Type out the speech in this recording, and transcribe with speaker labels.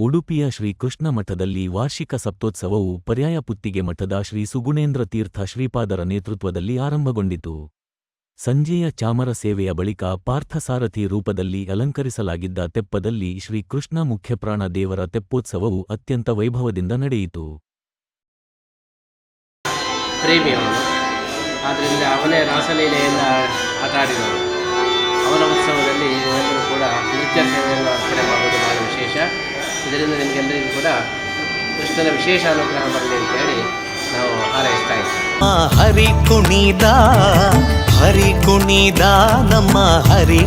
Speaker 1: ಉಡುಪಿಯ ಶ್ರೀ ಕೃಷ್ಣ ಮಠದಲ್ಲಿ ವಾರ್ಷಿಕ ಸಪ್ತೋತ್ಸವವು ಪರ್ಯಾಯ ಪುತ್ತಿಗೆ ಮಠದ ಶ್ರೀ ಸುಗುಣೇಂದ್ರ ತೀರ್ಥ ಶ್ರೀಪಾದರ ನೇತೃತ್ವದಲ್ಲಿ ಆರಂಭಗೊಂಡಿತು. ಸಂಜೆಯ ಚಾಮರ ಸೇವೆಯ ಬಳಿಕ ಪಾರ್ಥಸಾರಥಿ ರೂಪದಲ್ಲಿ ಅಲಂಕರಿಸಲಾಗಿದ್ದ ತೆಪ್ಪದಲ್ಲಿ ಶ್ರೀ ಕೃಷ್ಣ ಮುಖ್ಯಪ್ರಾಣ ದೇವರ ತೆಪ್ಪೋತ್ಸವವು ಅತ್ಯಂತ ವೈಭವದಿಂದ ನಡೆಯಿತು.
Speaker 2: ಪ್ರೇಮಿಯವನು, ಆದ್ದರಿಂದ ಅವನೇ ರಾಸಲೀಲೆಯಿಂದ ಆಟಾಡಿದವರು. ಅವನ ಉತ್ಸವದಲ್ಲಿ ನೀವೆಲ್ಲರೂ ಕೂಡ ನೃತ್ಯ ಸೇವೆಯನ್ನು ಅರ್ಪಣೆ ಮಾಡುವುದು ಬಹಳ ವಿಶೇಷ. ಇದರಿಂದ ನಿಮಗೆಲ್ಲರಿಗೂ ಕೂಡ ಕೃಷ್ಣನ ವಿಶೇಷ ಅನುಗ್ರಹ ಬರಲಿ ಅಂತೇಳಿ ನಾವು ಹಾರೈಸ್ತಾ ಇದ್ದೀವಿ.
Speaker 3: ಹರಿ ಕುಣಿದ ನಮ್ಮ ಹರಿ